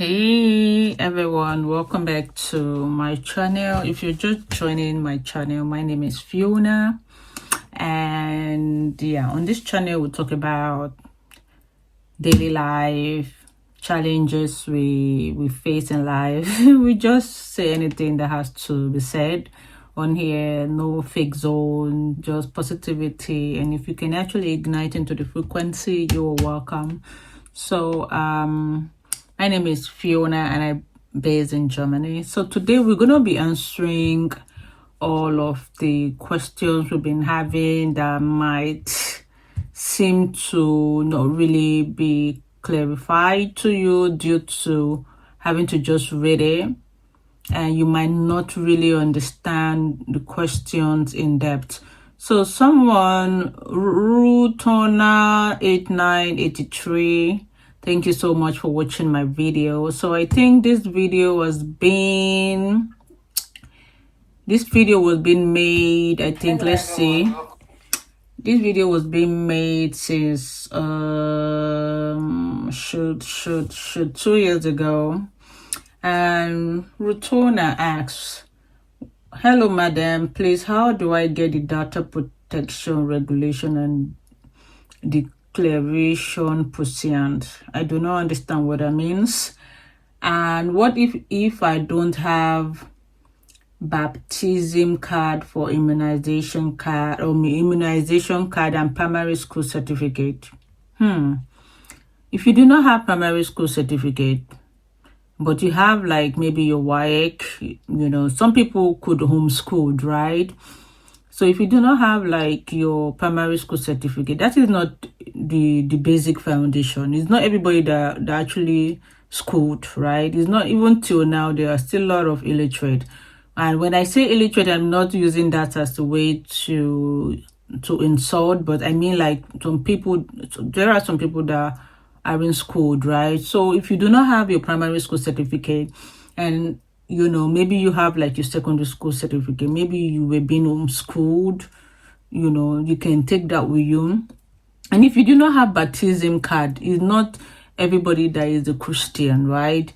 Hey everyone, welcome back to my channel. If you're just joining my channel, my name is Fiona, and yeah, on this channel we talk about daily life challenges we face in life. We just say anything that has to be said on here. No fake zone, just positivity, and if you can actually ignite into the frequency, you're welcome. So my name is Fiona and I'm based in Germany. So today we're going to be answering all of the questions we've been having that might seem to not really be clarified to you due to having to just read it, and you might not really understand the questions in depth. So someone, Rutona8983, thank you so much for watching my video. So I think this video was being made, I think, let's see. This video was being made since 2 years ago. And Rutona asks, hello madam, please, how do I get the data protection regulation and declaration proceed? I do not understand what that means. And what if I don't have baptism card for immunization card or immunization card and primary school certificate? If you do not have primary school certificate, but you have like maybe your WAEC, some people could homeschool, right? So if you do not have like your primary school certificate, that is not the basic foundation. It's not everybody that actually schooled, right? It's not, even till now, there are still a lot of illiterate. And when I say illiterate, I'm not using that as a way to insult, but I mean like there are some people that are in school, right? So if you do not have your primary school certificate, and maybe you have like your secondary school certificate, maybe you were being homeschooled, you can take that with you. And if you do not have baptism card, it's not everybody that is a Christian, right?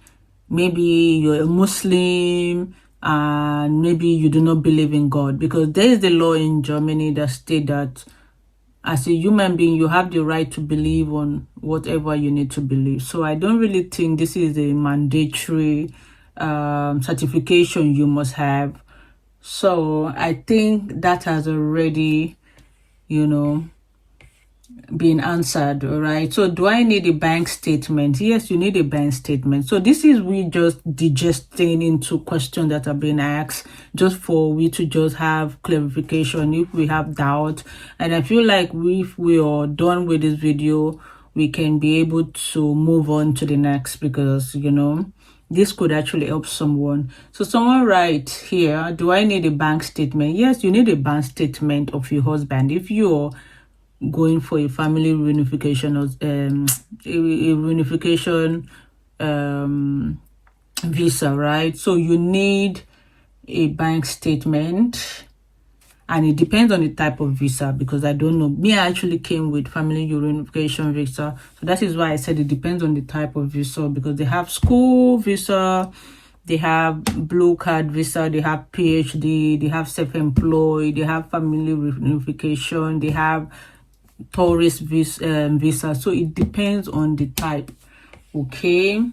Maybe you're a Muslim and maybe you do not believe in God, because there is a law in Germany that states that as a human being, you have the right to believe on whatever you need to believe. So I don't really think this is a mandatory certification you must have. So I think that has already, been answered. All right. So do I need a bank statement? Yes, you need a bank statement. So this is we just digesting into questions that are being asked, just for we to just have clarification if we have doubt. And I feel like if we are done with this video, we can be able to move on to the next, because this could actually help someone. So someone write here, do I need a bank statement? Yes, you need a bank statement of your husband if you're going for a family reunification or a reunification visa, right? So you need a bank statement, and it depends on the type of visa, because I don't know, me, I actually came with family reunification visa, so that is why I said it depends on the type of visa, because they have school visa, they have blue card visa, they have PhD, they have self-employed, they have family reunification, they have tourist visa. So it depends on the type. Okay,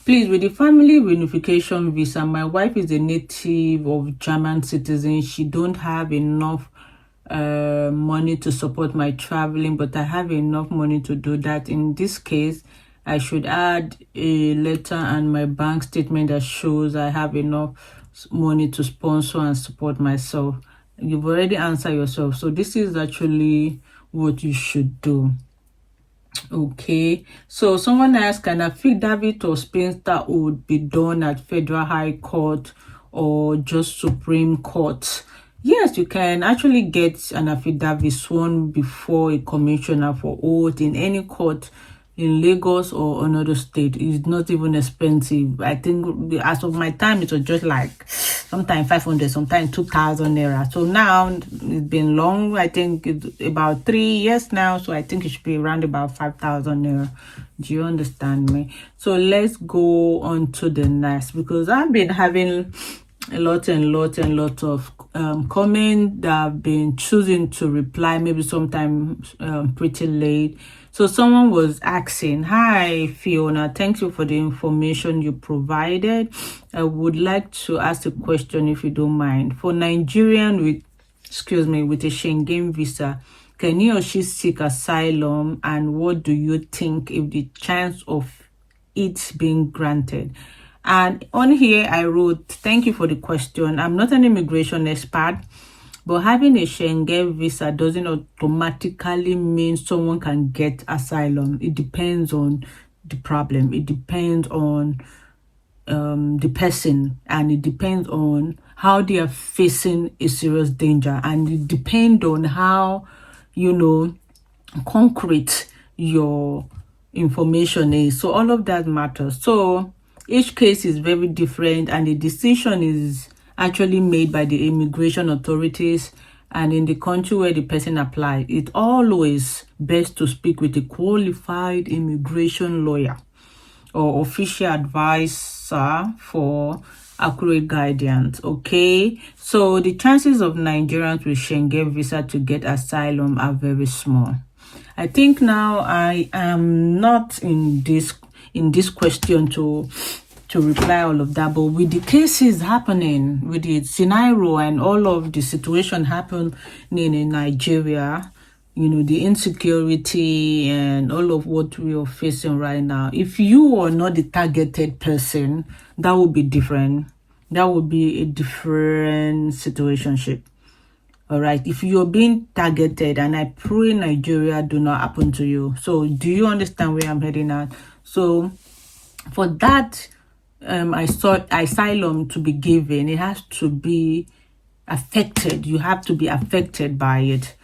please, with the family reunification visa, my wife is a native of German citizen. She don't have enough money to support my traveling, but I have enough money to do that. In this case, I should add a letter and my bank statement that shows I have enough money to sponsor and support myself. You've already answered yourself, so this is actually what you should do. Okay, so someone asked, can affidavit or spinster would be done at Federal High Court or just Supreme Court? Yes, you can actually get an affidavit sworn before a commissioner for oath in any court in Lagos or another state. It's not even expensive. I think as of my time, it was just like sometimes 500, sometimes 2,000 naira. So now it's been long. I think it's about 3 years now. So I think it should be around about 5,000 naira. Do you understand me? So let's go on to the next, because I've been having a lot of comments that I've been choosing to reply, maybe sometimes pretty late. So someone was asking, hi Fiona, thank you for the information you provided. I would like to ask a question, if you don't mind. For Nigerian with a Schengen visa, can he or she seek asylum, and what do you think if the chance of it being granted? And on here I wrote, thank you for the question. I'm not an immigration expert, but having a Schengen visa doesn't automatically mean someone can get asylum. It depends on the problem. It depends on the person, and it depends on how they are facing a serious danger, and it depends on how, concrete your information is. So all of that matters. So each case is very different, and the decision is actually made by the immigration authorities and in the country where the person applied. It's always best to speak with a qualified immigration lawyer or official advisor for accurate guidance. Okay, so the chances of Nigerians with Schengen visa to get asylum are very small. I think now I am not in this question to reply all of that, but with the cases happening, with the scenario and all of the situation happening in Nigeria, the insecurity and all of what we are facing right now, if you are not the targeted person, that would be different. That would be a different situationship. All right, if you're being targeted, and I pray Nigeria do not happen to you. So do you understand where I'm heading at? So for that I sought asylum to be given, it has to be affected. You have to be affected by it.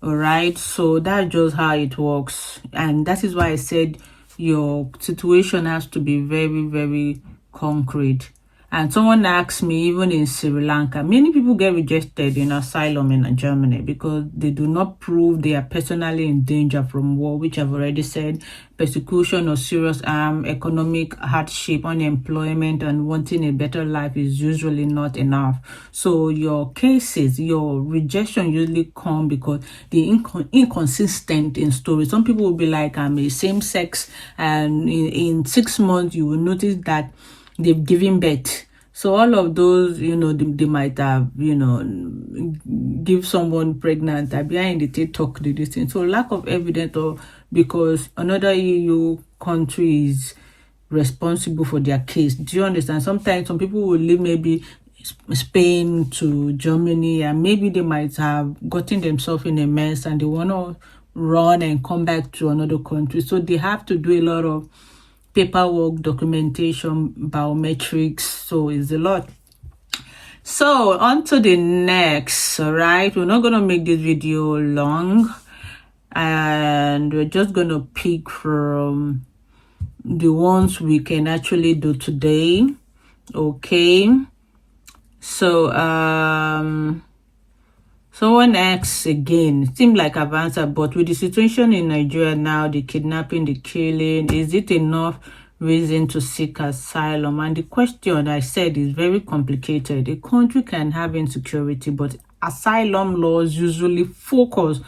All right, so that's just how it works, and that is why I said your situation has to be very, very concrete. And someone asked me, even in Sri Lanka, many people get rejected in asylum in Germany because they do not prove they are personally in danger from war, which I've already said, persecution or serious harm, economic hardship, unemployment, and wanting a better life is usually not enough. So your cases, your rejection usually come because the inconsistent in story. Some people will be like, I'm a same sex, and in 6 months you will notice that they've given birth. So all of those, they might have, give someone pregnant, behind the TikTok, this thing. So lack of evidence, or because another EU country is responsible for their case. Do you understand? Sometimes some people will leave maybe Spain to Germany, and maybe they might have gotten themselves in a mess and they want to run and come back to another country. So they have to do a lot of paperwork, documentation, biometrics. So it's a lot. So on to the next. All right, we're not gonna make this video long, and we're just gonna pick from the ones we can actually do today. Okay, so someone asks again, it seems like I've answered, but with the situation in Nigeria now, the kidnapping, the killing, is it enough reason to seek asylum? And the question, I said, is very complicated. A country can have insecurity, but asylum laws usually focus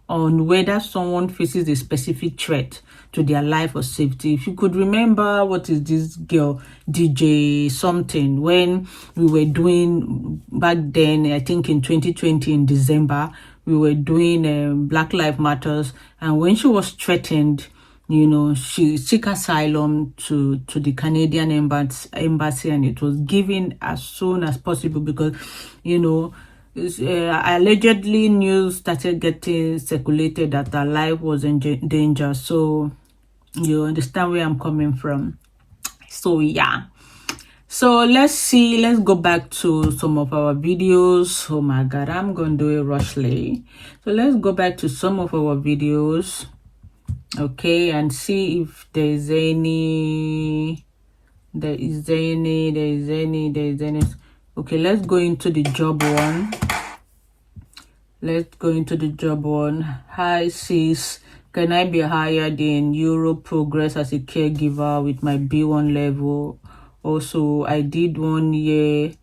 on whether someone faces a specific threat to their life or safety. If you could remember, what is this girl, DJ something, when we were doing back then, I think in 2020 in December, we were doing Black Lives Matters, and when she was threatened, she seek asylum to the Canadian embassy, and it was given as soon as possible because, allegedly news started getting circulated that her life was in danger. So you understand where I'm coming from. So yeah, so let's go back to some of our videos. Oh my god, I'm gonna do a rushly. So let's go back to some of our videos, okay, and see if there's any Okay, let's go into the job one. Let's go into the job one. Hi sis, can I be hired in Europe Progress as a caregiver with my B1 level? Also, I did 1 year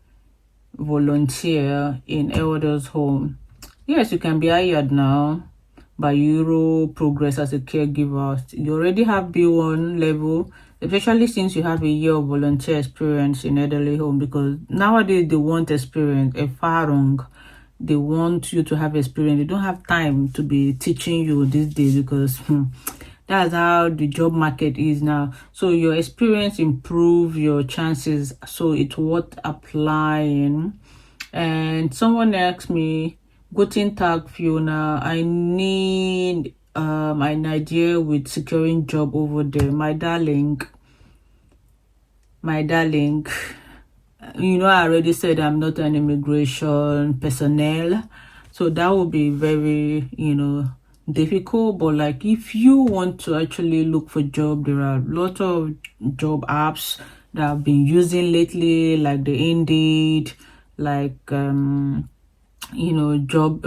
volunteer in elders home. Yes, you can be hired now by Euro Progress as a caregiver. You already have B1 level, especially since you have a year of volunteer experience in elderly home, because nowadays they want experience. A far wrong. They want you to have experience. They don't have time to be teaching you these days, because that's how the job market is now. So your experience improve your chances, so it's worth applying. And someone asked me, Guten Tag, Fiona, I need an idea with securing job over there. My darling, you know, I already said I'm not an immigration personnel, so that would be very, you know, difficult. But like, if you want to actually look for job, there are a lot of job apps that I've been using lately, like the Indeed, like you know, job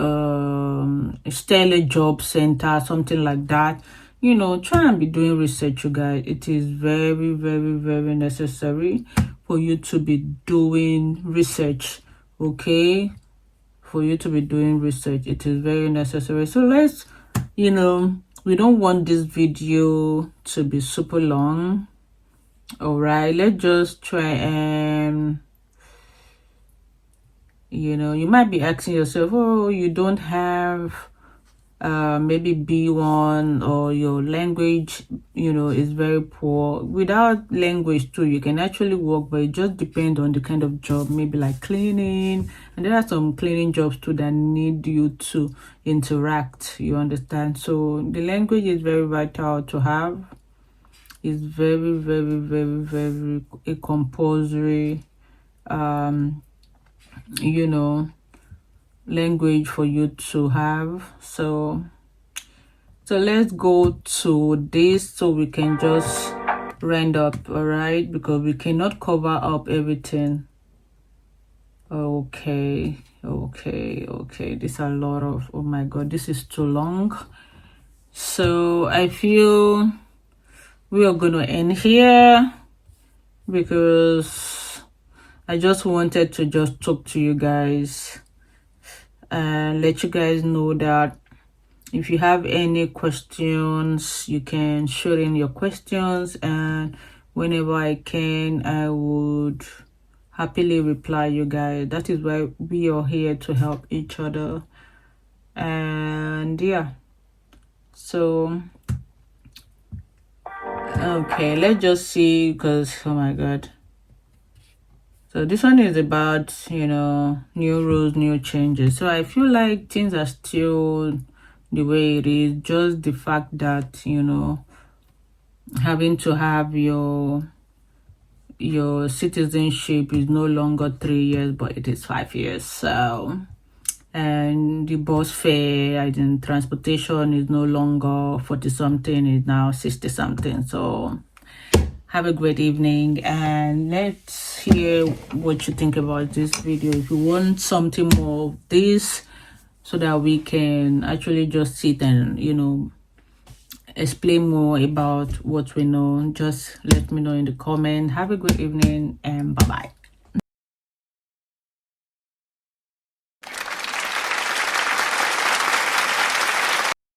Stellar Job Center, something like that. You know, try and be doing research, you guys. It is very, very, very necessary for you to be doing research. Okay, for you to be doing research, it is very necessary. So let's, you know, we don't want this video to be super long. All right, let's just try and, you know, you might be asking yourself, oh, you don't have maybe B1, or your language, you know, is very poor. Without language too, you can actually work, but it just depends on the kind of job, maybe like cleaning. And there are some cleaning jobs too that need you to interact, you understand? So the language is very vital to have. It's very, very, very, very a compulsory you know, language for you to have. So let's go to this so we can just round up. All right, because we cannot cover up everything. Okay, this is a lot of, oh my god, this is too long. So I feel we are gonna end here, because I just wanted to just talk to you guys and let you guys know that if you have any questions, you can shoot in your questions, and whenever I can, I would happily reply you guys. That is why we are here, to help each other. And yeah, so okay, let's just see, because oh my god. So this one is about, you know, new rules, new changes. So I feel like things are still the way it is, just the fact that, you know, having to have your citizenship is no longer 3 years, but it is 5 years. So, and the bus fare and transportation is no longer 40 something, is now 60 something. So have a great evening, and let's hear what you think about this video. If you want something more of this, so that we can actually just sit and, you know, explain more about what we know, just let me know in the comment. Have a great evening, and bye bye.